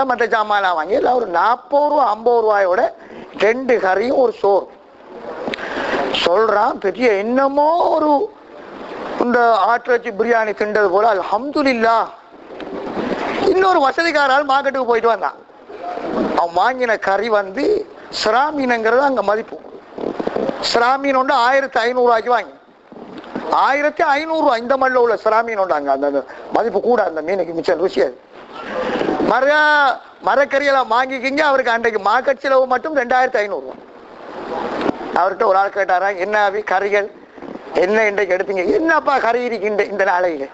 மற்ற சாமான் வாங்கி எல்லாம் ஒரு 40 ரூபா 50 ரூபாயோட 2 கறியும் ஒரு சோறு சொல்றான். பெரிய என்னமோ ஒரு இந்த ஆட்டிறைச்சி பிரியாணி திண்டது போல அல்ஹம்துலில்லாஹ். இன்னொரு வசதிக்காரால் மார்க்கெட்டுக்கு போயிட்டு வந்தான். அவன் வாங்கின கறி சிராமீனுங்கிறது அங்க மதிப்பு. சிராமீன் ஒன்று 1500 ரூபாய்க்கு வாங்கி 1500 ரூபாய் இந்த மண்ணில் உள்ள சிராமீன் உண்டாங்க. அந்த மதிப்பு கூட அந்த மீனுக்கு மிச்சம் ருசியாது. மரக்கறியெல்லாம் வாங்கிக்கிங்க. அவருக்கு அன்றைக்கு மார்க்கெட் செலவு மட்டும் 2500 ரூபாய். அவர்கிட்ட ஒரு ஆள் கேட்டாரா, என்ன கறிகள் என்ன இன்றைக்கு எடுத்தீங்க? என்னப்பா கறி இருக்கு இந்த நாளையில?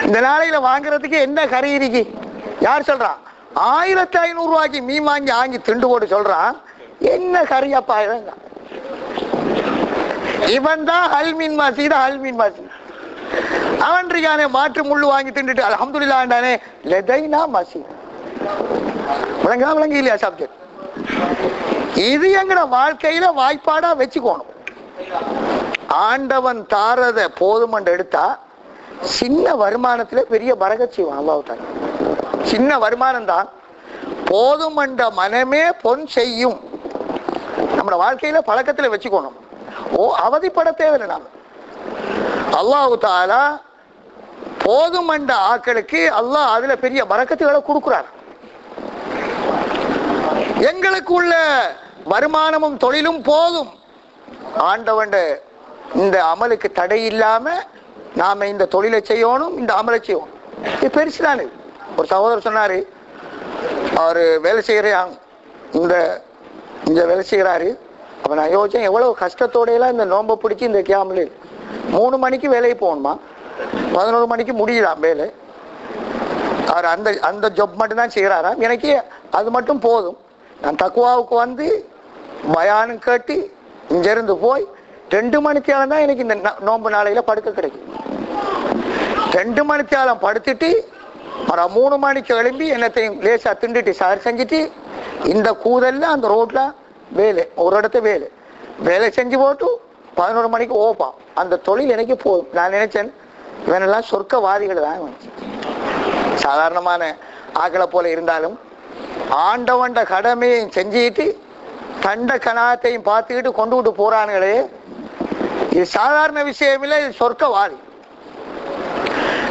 இந்த நாளையில வாங்குறதுக்கு என்ன கறி இருக்கு? யார் சொல்றான்? 1500 ரூபாய்க்கு மீன் வாங்கி திண்டு போட்டு சொல்றான். என்ன கறியப்பா? இவன் தான் ஹல்மீன் மாசி. அவன் இருக்கானே மாற்று முள்ளு வாங்கி திண்டுட்டு அல்ஹம்துலில்லாஹ்டானே லெதைனா மாசி. விளங்க இல்லையா சப்ஜெக்ட்? இது எங்கட வாழ்க்கையில வாய்ப்பாடா வச்சுக்கணும். ஆண்டவன் தாரத போதுமண்டு எடுத்தா சின்ன வருமானத்துல பெரிய பரக்கத் செய்வான் அல்லாஹ் தஆலா. சின்ன வருமானம் தான் போதுமண்ட மனமே பொன் செய்யும். நம்ம வாழ்க்கையில பழக்கத்துல வச்சுக்கணும். அவதிப்பட தேவையில்லை. நாம அல்லாஹ் தஆலா போதுமண்ட ஆக்களுக்கு அல்லாஹ் அதுல பெரிய பரக்கத்துகளை கொடுக்கிறார். எங்களுக்கு உள்ள வருமானமும் தொழிலும் போதும். ஆண்டவன் இந்த அமலுக்கு தடை இல்லாம நாம இந்த தொழிலை செய்யணும், இந்த அமலை செய்யணும். இது பெருசுதானே. ஒரு சகோதரர் சொன்னாரு, அவரு வேலை செய்யறாங்க, இந்த வேலை செய்யறாரு. அப்ப நான் யோசிச்சேன், எவ்வளவு கஷ்டத்தோட எல்லாம் இந்த நோம்பை பிடிச்சி இந்த கியாமல 3 மணிக்கு வேலைக்கு போகணுமா, 11 மணிக்கு முடியலாம் வேலை. அவர் அந்த ஜாப் மட்டும் தான் செய்யறாராம். எனக்கு அது மட்டும் போதும். நான் தக்குவாவுக்கு பயானம் கேட்டு இங்கிருந்து போய் 2 மணித்தியாலம் தான் எனக்கு இந்த நோம்பு நாளையில படுக்க கிடைக்கும். 2 மணித்தியாலம் படுத்துட்டு 3 மணிக்கு எழும்பி என்னத்தையும் லேசா திண்டுட்டு சார் செஞ்சுட்டு இந்த கூதல்ல அந்த ரோட்ல வேலை, ஒரு இடத்த வேலை செஞ்சு போட்டு 11 மணிக்கு ஓப்பான். அந்த தொழில் எனக்கு போதும். நான் நினைச்சேன் இவனெல்லாம் சொர்க்கவாதிகள் தான். சாதாரணமான ஆக்களை போல இருந்தாலும் ஆண்டவண்ட கடமையை செஞ்சுக்கிட்டு தண்ட கணாத்தையும் பார்த்துக்கிட்டு கொண்டு விட்டு போறானுங்களே, இது சாதாரண விஷயம் இல்லை, இது சொர்க்கவாதி.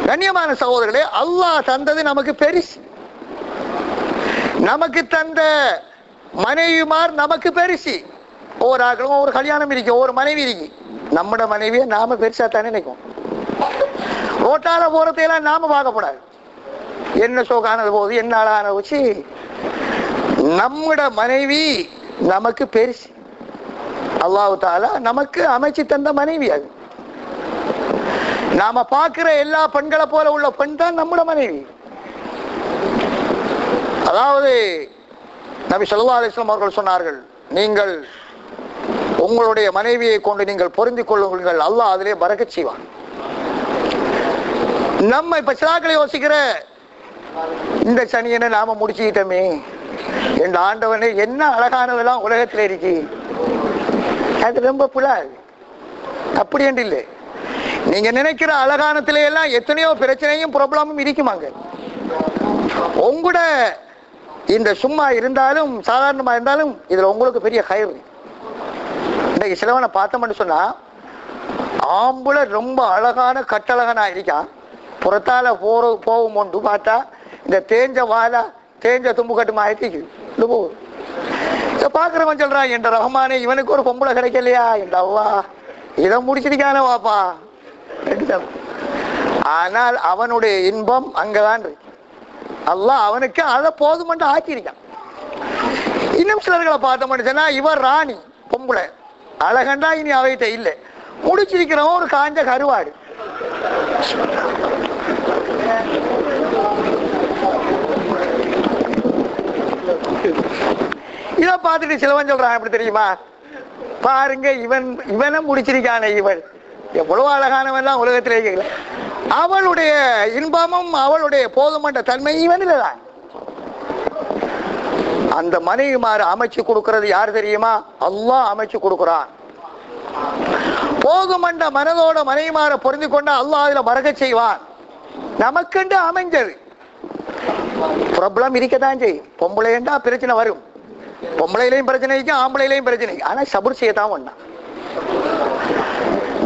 கண்ணியமான சகோதரர்களே, அல்லாஹ் தந்தது நமக்கு பெருசு. நமக்கு தந்த மனைவிமார் நமக்கு பெருசு. ஒவ்வொரு ஆக்களும் ஒரு கல்யாணம் இருக்கு, ஒரு மனைவி இருக்கு. நம்மட மனைவியை நாம பெருசா தானே நினைக்கும். ரோட்டால போறதையெல்லாம் நாம பார்க்கப்படாது. என்ன சோகானது போகுது, என்ன அழகான வச்சு நம்மட மனைவி நமக்கு பெருசு. அல்லாஹ் தஆலா நமக்கு அமைச்சு தந்த மனைவி அது. நாம பார்க்கிற எல்லா பெண்களை போல உள்ள பெண் தான் நம்மட மனைவி. அதாவது நபி ஸல்லல்லாஹு அலைஹி வஸல்லம் அவர்கள் சொன்னார்கள், நீங்கள் உங்களுடைய மனைவியை கொண்டு நீங்கள் பொருந்திக் கொள்ளுங்கள், அல்லாஹ் அதிலே பரக்கத் செய்வான். நம்ம இப்ப சிலாக்களை யோசிக்கிற, இந்த சனியனை நாம முடிச்சுக்கிட்டோமே, என் ஆண்டவனே என்ன அழகானதெல்லாம் உலகத்துல இருக்கு. அது ரொம்ப புலாது. அப்படி என்று இல்லை. நீங்க நினைக்கிற அழகானத்திலே எல்லாம் எத்தனையோ பிரச்சனையும் ப்ராப்ளமும் இருக்குமாங்க. உங்களோட இந்த சும்மா இருந்தாலும் சாதாரணமா இருந்தாலும் இதுல உங்களுக்கு பெரிய கயிறு. இன்னைக்கு சிலவனை பார்த்தோம்னு சொன்னா ஆம்புல ரொம்ப அழகான கட்டழகனா இருக்கான், புறத்தால போகும் ஒன்று பார்த்தா இந்த தேஞ்ச வாழை தேஞ்ச தும்பு கட்டுமா ஆயிடுச்சு. இதை பாக்குறவன் சொல்றான், என்ற ரஹ்மானே இவனுக்கு ஒரு பொம்பளை கிடைக்கலையா, என்ற அவ்வா இதை முடிச்சிருக்கான வாப்பா. ஆனால் அவனுடைய இன்பம் அங்கதான் இருக்கு. அல்லாஹ் அவனுக்கு அதை போதுமென்று ஆக்கியிருக்கான். இன்னும் சிலர்களை பார்த்தோம்னு சொன்னா இவர் ராணி பொம்பளை அழகண்டா, இனி அவைகிட்ட இல்லை, முடிச்சிருக்கிறவன் ஒரு காஞ்ச கருவாடு. இதை பார்த்துட்டு சிலவன் சொல்றான், எப்படி தெரியுமா, பாருங்க இவனை முடிச்சிருக்கானே, இவன் எவ்வளவு அழகானவன் உலகத்திலே கேட்கல. அவளுடைய இன்பமும் அவளுடைய போதுமன்ற தன்மை இவனில் தான். அந்த மனைவிமாறு அமைச்சு கொடுக்கிறது யார் தெரியுமா? அல்லாஹ் அமைச்சு கொடுக்கிறான். போதுமன்ற மனதோட மனைவிமாற பொருந்தி கொண்ட அல்லாஹ் அதுல பரக்கத் செய்வான். நமக்கென்று அமைஞ்சது. ப்ராப்ளம் இருக்கத்தான் செய்யும். பொம்பளைண்டா பிரச்சனை வரும், பொம்பளையிலையும் பிரச்சனை இருக்கு, ஆம்பளையிலையும் பிரச்சனை இருக்கு. ஆனா சபர் செய்யத்தான் வேண்டாம்.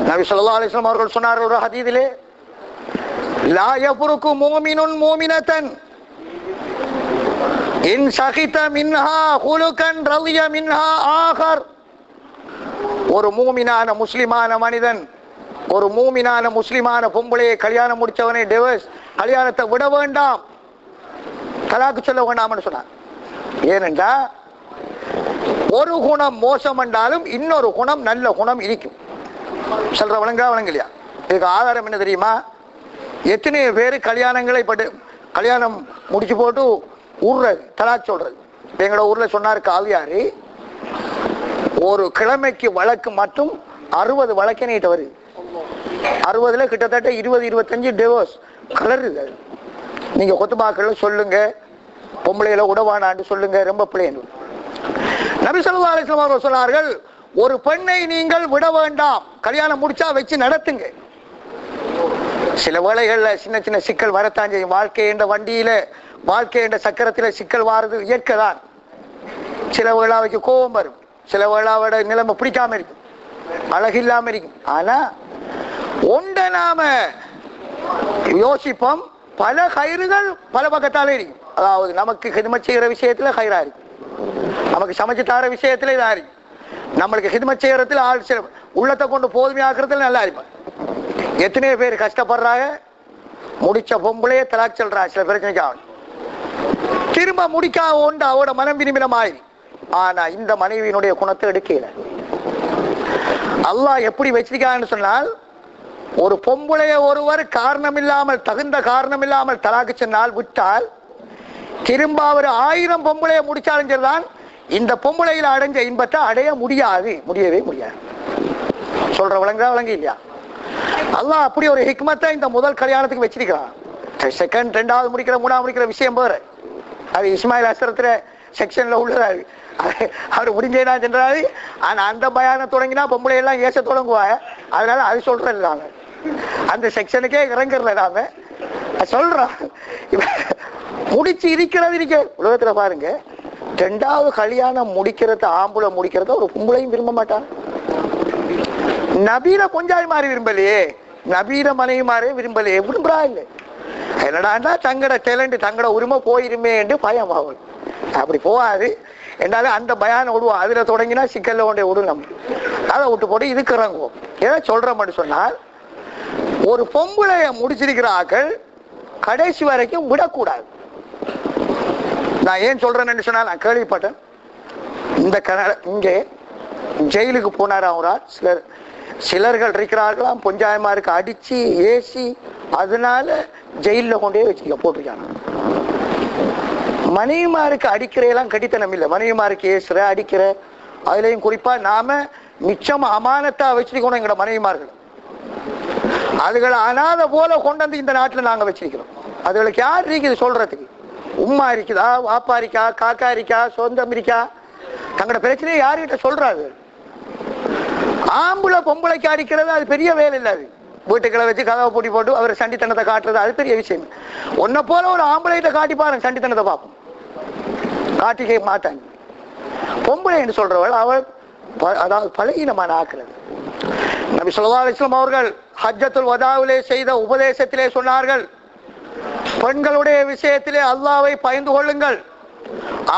நபி ஸல்லல்லாஹு அலைஹி வஸல்லம் அவர்கள் சொன்னார் ஒரு ஹதீஸிலே, லா யஃபுருக்கு முஃமினுன் முஃமினத்தன் இன் சகித மின்ஹா குலுகன் ரலிய மின்ஹா ஆகர். ஒரு மூமினான முஸ்லிமான மனிதன், ஒரு மூமினான முஸ்லிமான பொம்பளையை கல்யாணம் முடிச்சவனை டிவோர்ஸ் கல்யாணத்தை விட வேண்டாம், தலாக்கு சொல்ல வேண்டாம்னு சொன்னார். ஏனென்றா ஒரு குணம் மோசம் என்றாலும் இன்னொரு குணம் நல்ல குணம் இருக்கும். சொல்ற வழங்கலையா? இதுக்கு ஆதாரம் என்ன தெரியுமா? எத்தனை பேர் கல்யாணங்களை கல்யாணம் முடிச்சு போட்டு ஊர்றது, தலாக் சொல்றது. எங்களோட ஊர்ல சொன்னார் காவியாரு, ஒரு கிழமைக்கு வழக்கு மட்டும் 60 வழக்கு நீட்ட வருது. 60ல கிட்டத்தட்ட 20-25 டிவோர்ஸ் கலருது. நீங்க கொத்துபாக்கள் சொல்லுங்க, பொம்பளையில உடவானான்னு சொல்லுங்க, ரொம்ப பிள்ளைங்க. நபி ஸல்லல்லாஹு அலைஹி வஸல்லம் அவர்கள் சொன்னார்கள், ஒரு பெண்ணை நீங்கள் விட வேண்டாம், கல்யாணம் முடிச்சா வச்சு நடத்துங்க. சில வேளைகள்ல சின்ன சின்ன சிக்கல் வரத்தான் செய்யும். வாழ்க்கை என்ற வண்டியில, வாழ்க்கை என்ற சக்கரத்தில சிக்கல் வாரது இயற்கைதான். சில வேளாவைக்கு கோபம் வரும், சில வேளாவோட நிலைமை பிடிக்காம இருக்கும், அழகு இல்லாம இருக்கும். ஆனா ஒன்றை நாம யோசிப்போம், பல கயிறுகள் பல பக்கத்தாலே இருக்கும். அதாவது நமக்கு ஹிதமத் செய்கிற விஷயத்துல கயிறா இருக்கு, நமக்கு சமைச்சு தர விஷயத்துல இதா இருக்கு, நம்மளுக்கு ஹிதமத் செய்யறதுல ஆள் சில உள்ளத்தை கொண்டு போதுமையாக்குறதுல நல்லா இருப்பாங்க. எத்தனையோ பேர் கஷ்டப்படுறாங்க, முடிச்ச பொம்பளையே தலாக் சொல்றா. சில பிரச்சனைக்கு ஆகணும், திரும்ப முடிக்கா உண்டு, அவட மனம் விரும்பினமாயி. ஆனா இந்த மனைவியினுடைய குணத்தை எடுக்கல. அல்லாஹ் எப்படி வச்சிருக்கான்னு சொன்னால், ஒரு பொம்பளைய ஒருவர் காரணம் இல்லாமல், தகுந்த காரணம் இல்லாமல் தலாக்கு சொன்னால் விட்டால், திரும்ப அவர் 1000 பொம்பளைய முடிச்சாலும் சரிதான், இந்த பொம்பளையில அடைஞ்ச இன்பத்தை அடைய முடியாது, முடியவே முடியாது. சொல்ற விளங்க இல்லையா? அல்லாஹ் அப்படி ஒரு ஹிக்மத்தை இந்த முதல் கல்யாணத்துக்கு வச்சிருக்கிறான். செகண்ட், 2வது முடிக்கிற, 3வது முடிக்கிற விஷயம் வேற. அது இஸ்மாயில் அஸ்ரத்துல செக்ஷன்ல உள்ளதாரு, அவர் முடிஞ்சேனா சென்றாரு. ஆனா அந்த பயானம் தொடங்கினா பொம்பளை எல்லாம் ஏச தொடங்குவாங்க. அதனால அது சொல்றது இல்லாம அந்த செக்ஷனுக்கே இறங்குறல நாம சொல்றோம். முடிச்சு இருக்கிறது இருக்க உலகத்துல பாருங்க, 2வது கல்யாணம் முடிக்கிறத, ஆம்பளை முடிக்கிறத ஒரு பொம்பளையும் விரும்ப மாட்டான். நபீர கொஞ்சாய் மாறி விரும்பலையே, நபீர மனைவி மாறி விரும்பலையே, விரும்புறா இல்லை. என்னடாண்டா தங்கட டேலண்ட், தங்கட உரிமை போயிருமே என்று பயம் ஆகும். அப்படி போகாது என்றாலும் அந்த பயானம் விடுவோம். அதுல தொடங்கினா சிக்கல்ல கொண்டே விடும். நம்ம அதை விட்டு போட்டு இதுக்கு இறங்குவோம். ஏதோ சொல்ற மட்டும் சொன்னால், ஒரு பொம்பளைய முடிச்சிருக்கிற ஆக்கள் கடைசி வரைக்கும் விடக்கூடாது. நான் ஏன் சொல்றேன்னு சொன்னா, நான் கேள்விப்பட்டேன், இந்த இங்கே ஜெயிலுக்கு போனார் அவரா. சிலர்கள் இருக்கிறார்களாம், பொஞ்சாயமாருக்கு அடிச்சு ஏசி, அதனால ஜெயில கொண்டே வச்சுக்க போட்டிருக்காங்க. மனைவிமாருக்கு அடிக்கிறதெல்லாம் கடித்தனம் இல்லை, மனைவிமாருக்கு ஏசுற அடிக்கிற, அதுலயும் குறிப்பா நாம மிச்சம் அமானத்தா வச்சிருக்கணும் எங்களோட மனைவிமார்கள். அதுகளை அனாத போல கொண்டு வந்து இந்த நாட்டுல நாங்க வச்சிருக்கிறோம். அதுகளுக்கு யார் இருக்குது சொல்றதுக்கு? உம்மா இருக்குதா, வாப்பா இருக்கா, காக்கா இருக்கா, சொந்தம் இருக்கா? தங்களோட பிரச்சனையை யாருக்கிட்ட சொல்றாரு? ஆம்பளை பொம்பளைக்கு அடிக்கிறது அது பெரிய வேலை இல்லை. அது வீட்டுக்களை வச்சு கதவை பூட்டி போட்டு அவர் சண்டித்தனத்தை காட்டுறது அது பெரிய விஷயம். உன்னை போல ஒரு ஆம்பளைகிட்ட காட்டி பாருங்க, சண்டித்தனத்தை பார்ப்போம், காட்டிக்க மாட்டாங்க. பொம்பளை என்று சொல்றவள் அவள் அதாவது பலகீனமான ஆக்குறது. நபி ஸல்லல்லாஹு அலைஹி வஸல்லம் அவர்கள் ஹஜ்ஜத்துல் வதாவிலே செய்த உபதேசத்திலே சொன்னார்கள், பெண்களுடைய விஷயத்திலே அல்லாஹ்வை பயந்து கொள்ளுங்கள்.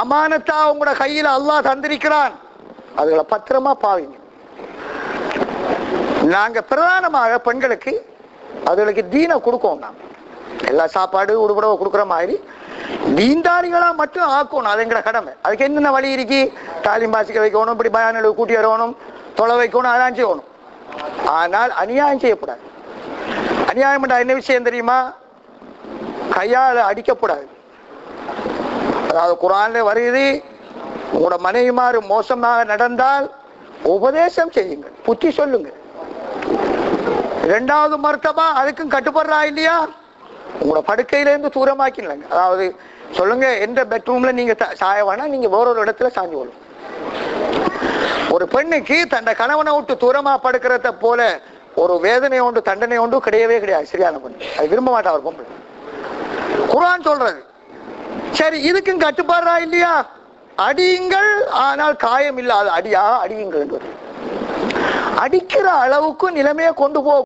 அமானத்தா உங்களோட கையில அல்லாஹ் தந்திருக்கிறான், அதுகளை பத்திரமா பாவீங்க. நாங்க பிரதானமாக பெண்களுக்கு அதுகளுக்கு தீனை கொடுக்கோம். நாம் எல்லா சாப்பாடு உடுபடவை கொடுக்குற மாதிரி தீன்தாரிகளா மட்டும் ஆக்கணும், அது எங்கட கடமை. அதுக்கு என்னென்ன வழி இருக்கு? தாலிம் வாசிக்க வைக்கணும், இப்படி பயானு கூட்டி வரணும், தொலை வைக்கணும், அதான் செய்யணும். ஆனால் அநியாயம் செய்யக்கூடாது. அநியாயம் என்ன விஷயம் தெரியுமா? கையால் அடிக்கப்படாது. அதாவது குர்ஆன்ல வருது, உங்களோட மனைவிமாறு மோசமாக நடந்தால் உபதேசம் செய்யுங்கள், புத்தி சொல்லுங்க. 2வது மர்த்தபா அதுக்கும் கட்டுப்படுறா இல்லையா? உங்களோட படுக்கையிலேருந்து தூரமாக்கிடலங்க. அதாவது சொல்லுங்க, எந்த பெட்ரூம்ல நீங்க சாயவானா நீங்க வேறொரு இடத்துல சாஞ்சு கொள்ளும். ஒரு பெண்ணுக்கு தன்னை கணவனை விட்டு தூரமா படுக்கிறத போல ஒரு வேதனை ஒன்று, தண்டனை ஒன்று கிடையவே கிடையாது. சரியான பெண் அது விரும்ப மாட்டா ஒரு பொம்பளை. குர்ஆன் சொல்றது, சரி, இதுக்கும் கட்டுப்பாடுறா இல்லையா? அடியுங்கள், ஆனால் காயம் இல்லாத அடியா அடியுங்கள். அடிக்கிற அளவுக்கு நிலைமையை கொண்டு போக